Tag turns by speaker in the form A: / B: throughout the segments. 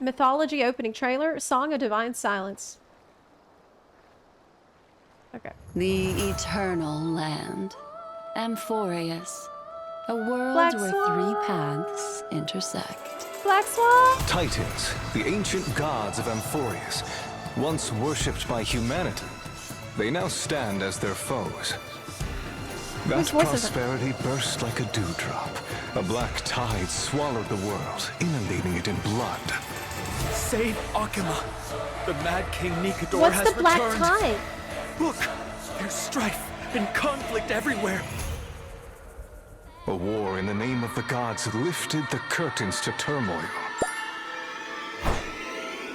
A: Mythology opening trailer, Song of Divine Silence. Okay.
B: The eternal land. Amphorius. A world
A: Black
B: where
A: Swan.
B: 3 paths intersect.
A: Black Swan?
C: Titans, the ancient gods of Amphorius, once worshipped by humanity, they now stand as their foes. That
A: Whose voice is it?
C: prosperity burst like a dewdrop. A black tide swallowed the world, inundating it in blood.
D: Save Akima! The Mad King Nikador
A: What's
D: has
A: the black
D: returned!
A: tide?
D: Look! There's strife and conflict everywhere!
C: A war in the name of the gods lifted the curtains to turmoil.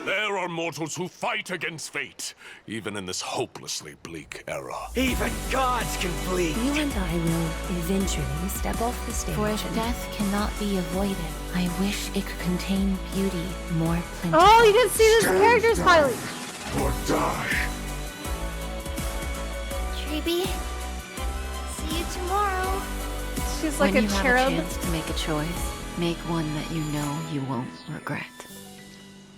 E: There are mortals who fight against fate, even in this hopelessly bleak era.
D: Even gods can bleed!
F: You and I will eventually step off the stage.
B: For if death cannot be avoided, I wish it could contain beauty more plentiful.
A: Oh, you didn't see this character's pilot.
E: Or die.
G: Treeby, see you tomorrow.
A: She's like
B: when
A: a
B: you
A: cherub.
B: have a chance to make a choice, make one that you know you won't regret.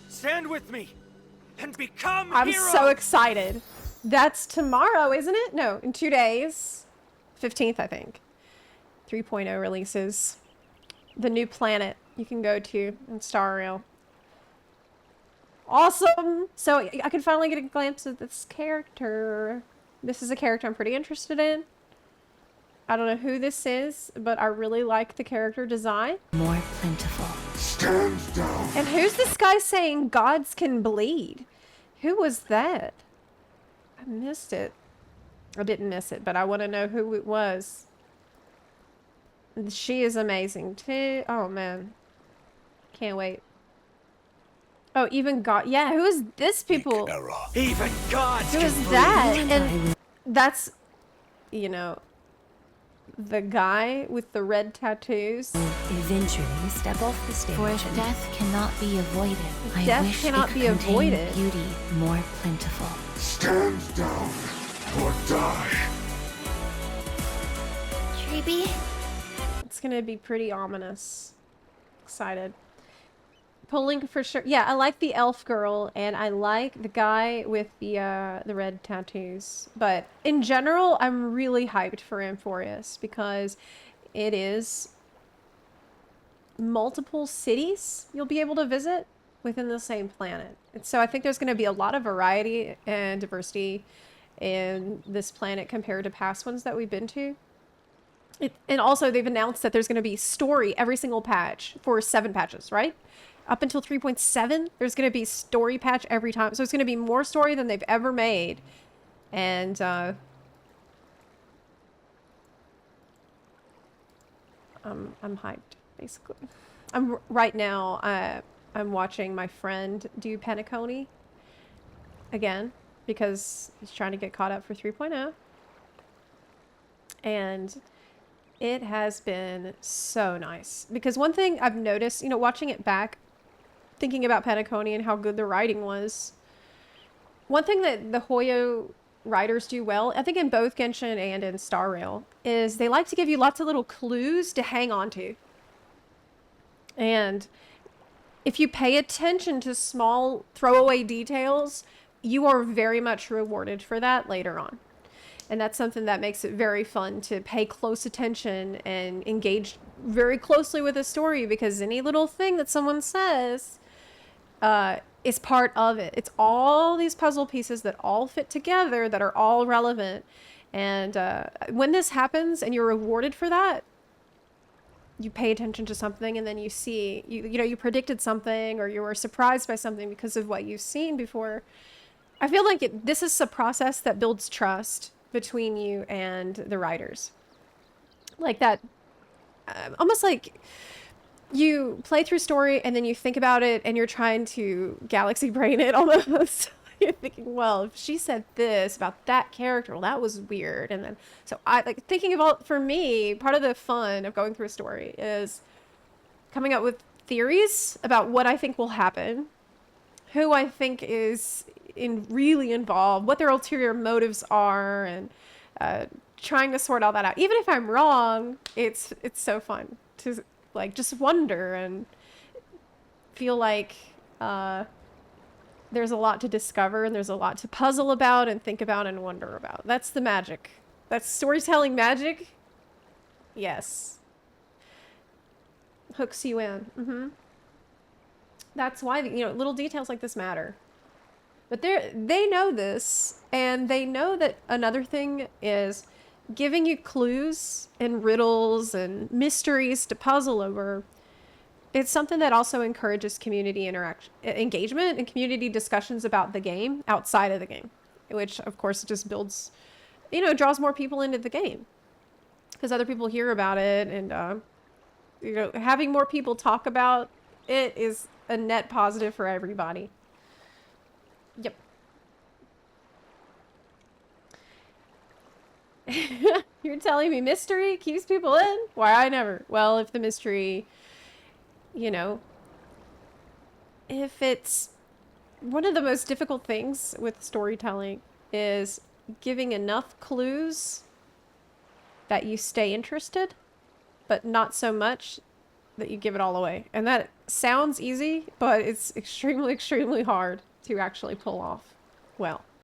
D: Stand with me and become
A: I'm
D: heroes!
A: so excited. That's tomorrow, isn't it? No, in 2 days. 15th, I think. 3.0 releases. The new planet you can go to in Star Rail. Awesome! So I can finally get a glimpse of this character. This is a character I'm pretty interested in. I don't know who this is, but I really like the character design.
B: More plentiful.
E: Stand down.
A: And who's this guy saying gods can bleed? Who was that? I missed it. I didn't miss it, but I want to know who it was. She is amazing too. Oh man. Can't wait. Oh, even God. Yeah, who is this people?
E: Era.
D: Even gods
A: Who
D: can
A: is
D: bleed!
A: that?
B: You and I
A: And
B: will
A: that's, you know, the guy with the red tattoos.
F: Eventually step off the stage.
B: For if death cannot be avoided, I
A: Death
B: wish
A: cannot
B: it
A: be
B: could contain
A: avoided.
B: beauty more plentiful.
E: Stand down. Or die.
G: Treeby,
A: It's gonna be pretty ominous. Excited. Pulling for sure. Yeah, I like the elf girl, and I like the guy with the red tattoos. But in general, I'm really hyped for Amphorius because it is multiple cities you'll be able to visit within the same planet. And so I think there's going to be a lot of variety and diversity in this planet compared to past ones that we've been to. And also they've announced that there's going to be story every single patch for 7 patches, right? Up until 3.7, there's going to be story patch every time. So it's going to be more story than they've ever made. And I'm hyped, basically. Right now, I'm watching my friend do Penacony again because he's trying to get caught up for 3.0. And it has been so nice because one thing I've noticed, you know, watching it back, thinking about Penacony and how good the writing was. One thing that the Hoyo writers do well, I think in both Genshin and in Star Rail, is they like to give you lots of little clues to hang on to. And if you pay attention to small throwaway details, you are very much rewarded for that later on. And that's something that makes it very fun to pay close attention and engage very closely with the story, because any little thing that someone says is part of it. It's all these puzzle pieces that all fit together that are all relevant. And when this happens and you're rewarded for that, you pay attention to something and then you see, you know, you predicted something or you were surprised by something because of what you've seen before. I feel like this is a process that builds trust between you and the writers. Like that, almost like you play through story and then you think about it and you're trying to galaxy brain it almost. You're thinking, well, if she said this about that character, well, that was weird. And then, so I like thinking about, for me, part of the fun of going through a story is coming up with theories about what I think will happen, who I think is really involved, what their ulterior motives are, and trying to sort all that out. Even if I'm wrong, it's so fun to like just wonder and feel like there's a lot to discover, and there's a lot to puzzle about and think about and wonder about. That's the magic. That's storytelling magic. Yes. Hooks you in. That's why, you know, little details like this matter. But they know this, and they know that another thing is giving you clues and riddles and mysteries to puzzle over. It's something that also encourages community engagement and community discussions about the game outside of the game, which of course just builds, you know, draws more people into the game because other people hear about it, and you know, having more people talk about it is a net positive for everybody. Yep. You're telling me mystery keeps people in? Why, I never. Well, if the mystery, you know, if it's one of the most difficult things with storytelling is giving enough clues that you stay interested, but not so much that you give it all away. And that sounds easy, but it's extremely, extremely hard to actually pull off well.